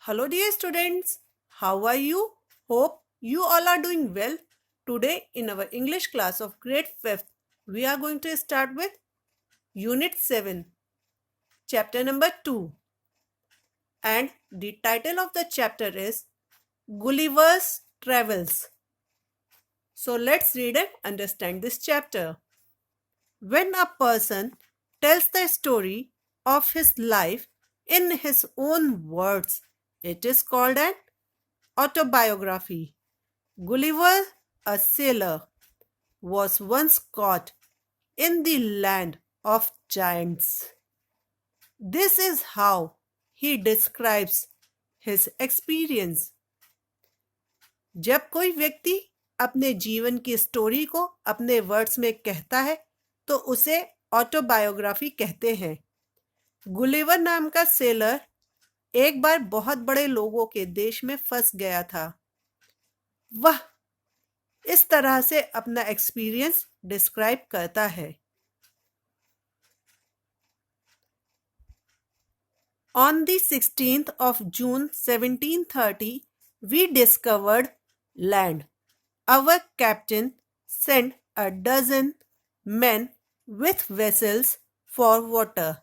Hello, dear students. How are you? Hope you all are doing well. Today, in our English class of grade 5th, we are going to start with Unit 7, chapter number 2. And the title of the chapter is Gulliver's Travels. So, let's read and understand this chapter. When a person tells the story of his life in his own words, it is called an autobiography. Gulliver, a sailor, was once caught in the land of giants. This is how he describes his experience. जब कोई व्यक्ति अपने जीवन की story को अपने words में कहता है तो उसे ऑटोबायोग्राफी कहते हैं। गुलिवर नाम का सेलर एक बार बहुत बड़े लोगों के देश में फंस गया था। वह इस तरह से अपना एक्सपीरियंस डिस्क्राइब करता है। On the 16th of June 1730, we discovered land. Our captain sent a dozen men with vessels for water,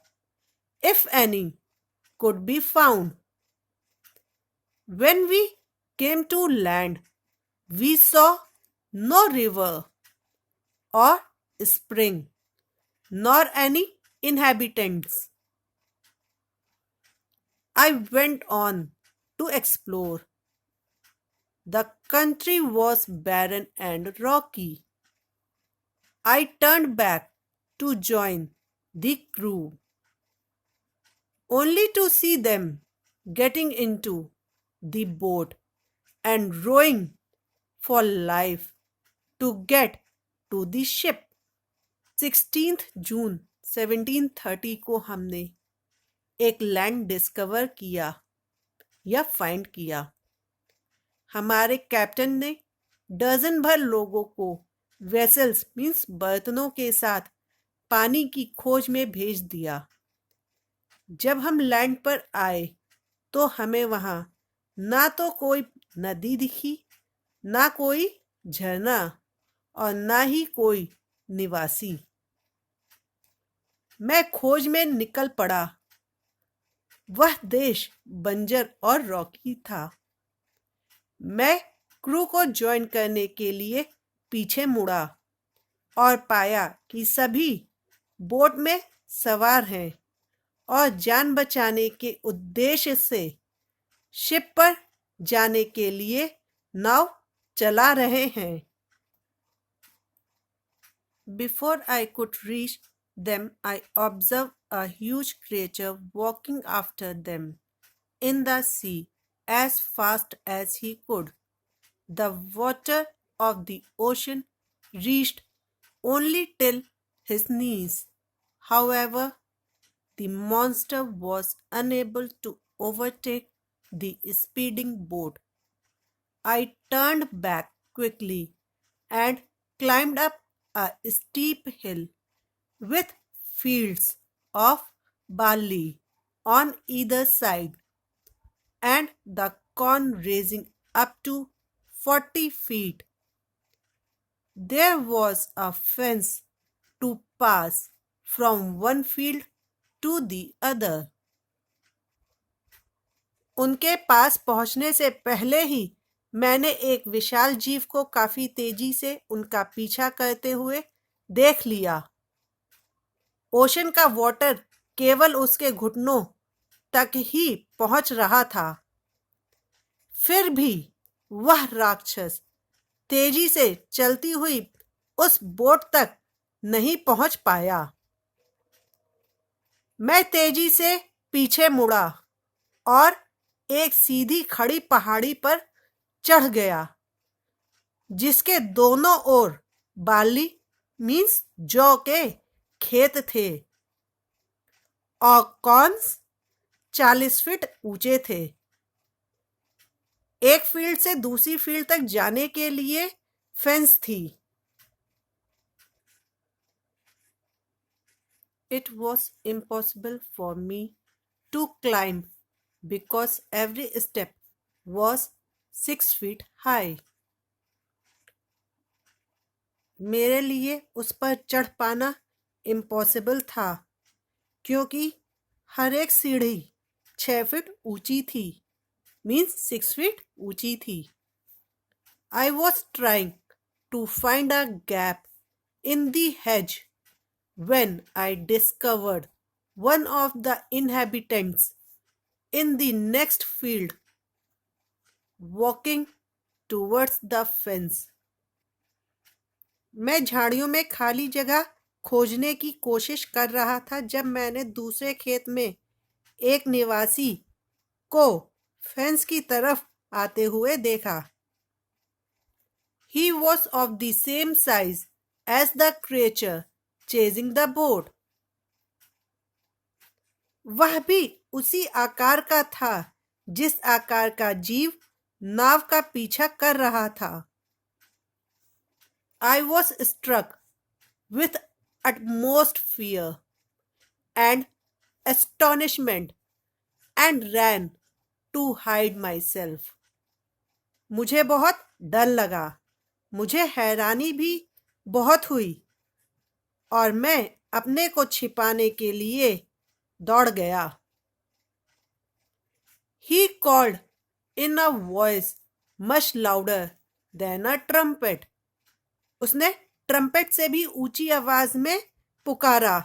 if any could be found. When we came to land, we saw no river or spring, nor any inhabitants. I went on to explore. The country was barren and rocky. I turned back to join the crew, only to see them getting into the boat and rowing for life to get to the ship. 16th जून 1730 को हमने एक land discover किया या find किया। हमारे captain ने dozen भर लोगों को वेसल्स मीन्स बर्तनों के साथ पानी की खोज में भेज दिया। जब हम लैंड पर आए तो हमें वहां ना तो कोई नदी दिखी, ना कोई झरना और ना ही कोई निवासी। मैं खोज में निकल पड़ा। वह देश बंजर और रॉकी था। मैं क्रू को ज्वाइन करने के लिए पीछे मुड़ा और पाया कि सभी बोट में सवार हैं और जान बचाने के उद्देश्य से शिप पर जाने के लिए नाव चला रहे हैं। Before I could reach them, I observed a huge creature walking after them in the sea as fast as he could. The water of the ocean reached only till his knees. However, the monster was unable to overtake the speeding boat. I turned back quickly and climbed up a steep hill with fields of barley on either side and the corn raising up to 40 feet. There was a fence to pass from one field to the other. उनके पास पहुंचने से पहले ही मैंने एक विशाल जीव को काफी तेजी से उनका पीछा करते हुए देख लिया। ओशन का वाटर केवल उसके घुटनों तक ही पहुंच रहा था। फिर भी वह राक्षस तेजी से चलती हुई उस बोट तक नहीं पहुंच पाया। मैं तेजी से पीछे मुड़ा और एक सीधी खड़ी पहाड़ी पर चढ़ गया जिसके दोनों ओर बार्ली मीन्स जौ के खेत थे और कॉर्न्स 40 फीट ऊंचे थे। एक फील्ड से दूसरी फील्ड तक जाने के लिए फेंस थी। It was impossible for me to climb because every step was 6 feet high. मेरे लिए उस पर चढ़ पाना इम्पॉसिबल था क्योंकि हर एक सीढ़ी 6 फीट ऊंची थी, मीन्स 6 फीट ऊंची थी. I was trying to find a gap in the hedge when I discovered one of the inhabitants in the next field walking towards the fence. मैं झाड़ियों में खाली जगह खोजने की कोशिश कर रहा था जब मैंने दूसरे खेत में एक निवासी को फेंस की तरफ आते हुए देखा. He was of the same size as the creature chasing the boat. वह भी उसी आकार का था जिस आकार का जीव नाव का पीछा कर रहा था. I was struck with utmost fear and astonishment and ran to hide myself. मुझे बहुत डर लगा, मुझे हैरानी भी बहुत हुई और मैं अपने को छिपाने के लिए दौड़ गया. He called in a voice much louder than a trumpet. उसने ट्रम्पेट से भी ऊंची आवाज में पुकारा.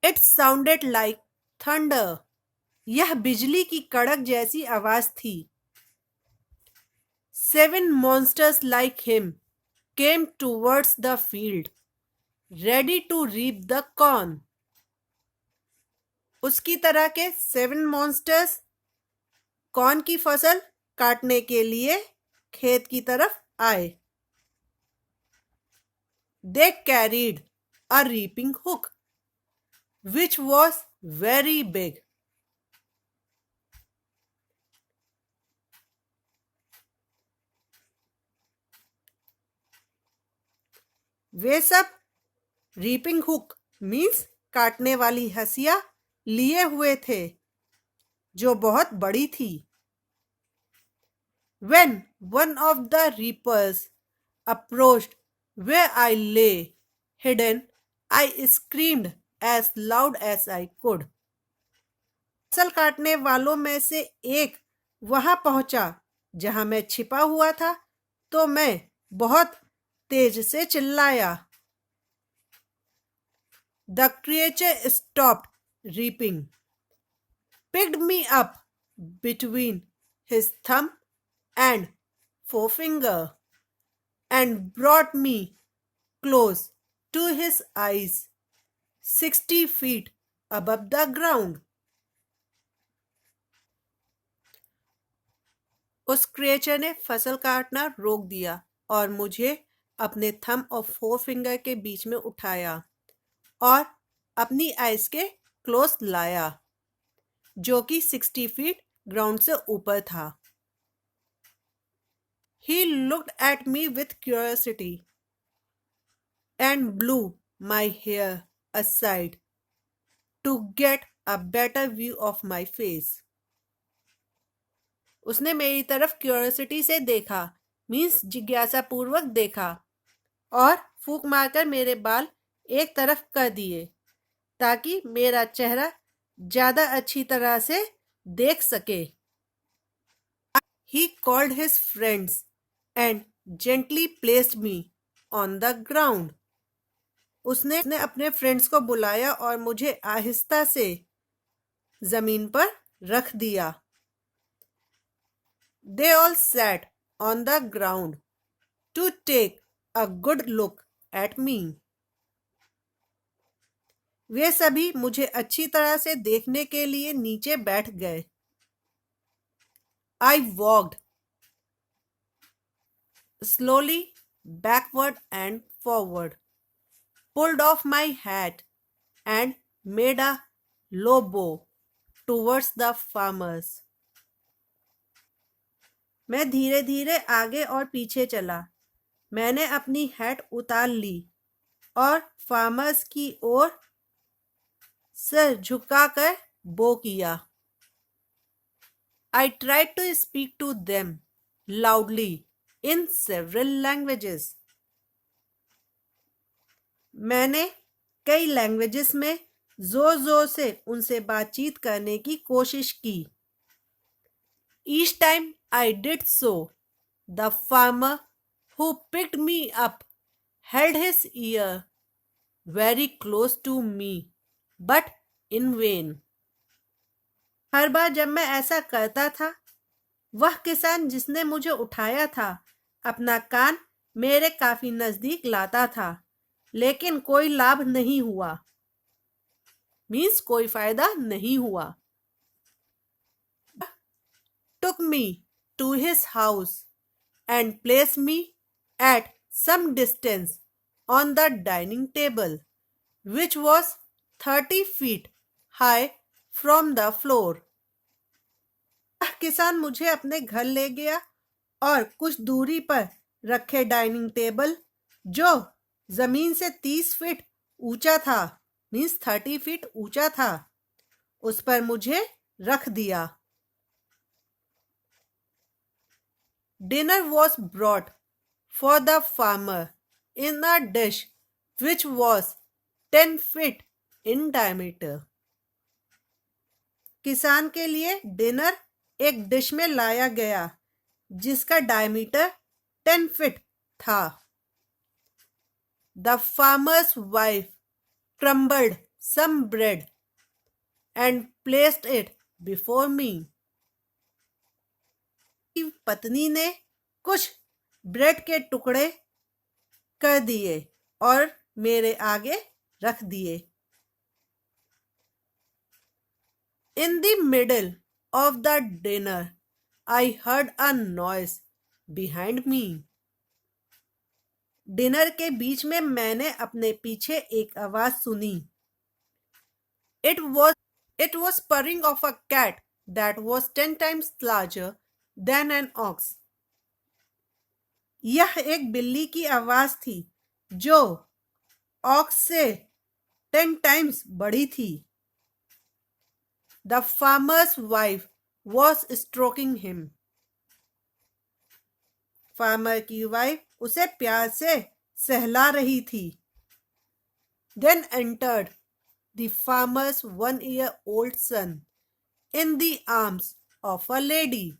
It sounded like thunder. यह बिजली की कड़क जैसी आवाज थी. 7 monsters like him came towards the field, ready to reap the corn. उसकी तरह के 7 monsters कॉर्न की फसल काटने के लिए खेत की तरफ आए. They carried a reaping hook, which was very big. वे सब रीपिंग हुक मीन्स काटने वाली हंसिया लिए हुए थे जो बहुत बड़ी थी. When one of the reapers approached where I lay hidden, I screamed as loud as I could. फसल काटने वालों में से एक वहां पहुंचा जहां मैं छिपा हुआ था तो मैं बहुत तेज से चिल्लाया. The creature stopped reaping, picked me up between his thumb and forefinger, and brought me close to his eyes, 60 feet above the ground. उस क्रिएचर ने फसल काटना रोक दिया और मुझे अपने थंब और फोर फिंगर के बीच में उठाया और अपनी आइज के क्लोज लाया जो कि 60 फीट ग्राउंड से ऊपर था. He looked at me with curiosity and blew my hair aside to get a better view of my face. उसने मेरी तरफ क्यूरियोसिटी से देखा मीन्स जिज्ञासा पूर्वक देखा और फूंक मारकर मेरे बाल एक तरफ कर दिए ताकि मेरा चेहरा ज्यादा अच्छी तरह से देख सके. He called his friends and gently placed me on the ground. उसने अपने फ्रेंड्स को बुलाया और मुझे आहिस्ता से जमीन पर रख दिया. They all sat on the ground to take a good look at me. वे सभी मुझे अच्छी तरह से देखने के लिए नीचे बैठ गए. I walked slowly backward and forward, pulled off my hat and made a low bow towards the farmers. मैं धीरे धीरे आगे और पीछे चला. मैंने अपनी हैट उतार ली और फार्मर्स की ओर सिर झुकाकर बो किया. I tried to speak to them loudly in several languages. मैंने कई लैंग्वेजेस में जोर जोर से उनसे बातचीत करने की कोशिश की. Each time I did so, the farmer who picked me up held his ear very close to me, but in vain. हर बार जब मैं ऐसा करता था, वह किसान जिसने मुझे उठाया था अपना कान मेरे काफी नजदीक लाता था, लेकिन कोई लाभ नहीं हुआ. मीन्स कोई फायदा नहीं हुआ. Took me to his house and placed me at some distance on the dining table, which was 30 feet high from the floor. किसान मुझे अपने घर ले गया और कुछ दूरी पर रखे डाइनिंग टेबल जो जमीन से 30 फीट ऊंचा था, मीन्स 30 फीट ऊंचा था, उस पर मुझे रख दिया. Dinner was brought for the farmer in a dish which was 10 feet in diameter. किसान के लिए डिनर एक डिश में लाया गया जिसका डायमीटर 10 फीट था. The farmer's wife crumbled some bread and placed it before me. पत्नी ने कुछ ब्रेड के टुकड़े कर दिए और मेरे आगे रख दिए. In the middle of the dinner, I heard a noise behind me. Dinner के बीच में मैंने अपने पीछे एक आवाज सुनी. It was purring of a cat that was 10 times larger than an ox. यह एक बिल्ली की आवाज थी जो ऑक्स से 10 टाइम्स बड़ी थी. The farmer's wife was stroking him. Farmer की वाइफ उसे प्यार से सहला रही थी. Then entered the farmer's 1-year-old son in the arms of a lady.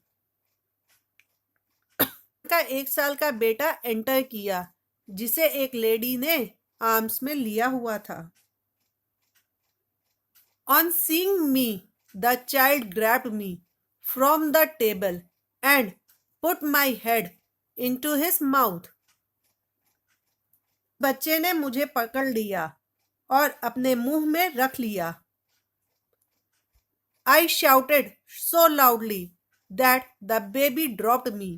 का 1 साल का बेटा एंटर किया जिसे एक लेडी ने आर्म्स में लिया हुआ था. On seeing me, the child grabbed me from the table and put my head into his mouth. बच्चे ने मुझे पकड़ लिया और अपने मुंह में रख लिया. I shouted so loudly that the baby dropped me.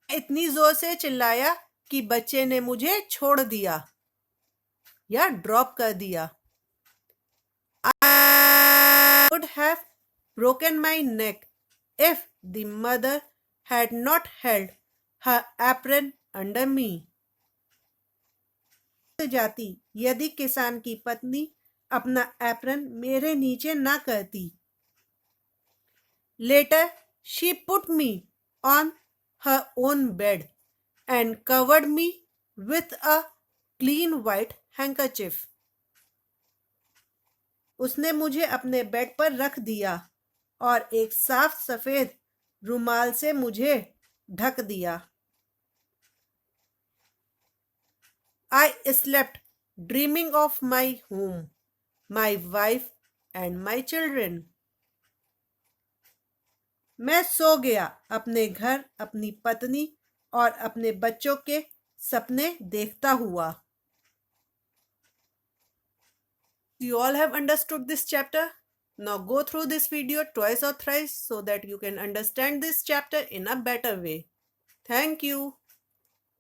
इतनी जोर से चिल्लाया कि बच्चे ने मुझे छोड़ दिया या ड्रॉप कर दिया. I would have broken my neck if the mother had not held her apron under me. जाती यदि किसान की पत्नी अपना एप्रन मेरे नीचे ना करती. Later she put me on her own bed and covered me with a clean white handkerchief. उसने मुझे अपने बेड पर रख दिया और एक साफ सफेद रुमाल से मुझे ढक दिया. I slept dreaming of my home, my wife and my children. मैं सो गया अपने घर, अपनी पत्नी और अपने बच्चों के सपने देखता हुआ. You all have understood this chapter. Now go through this video twice or thrice so that you can understand this chapter in a better way. Thank you.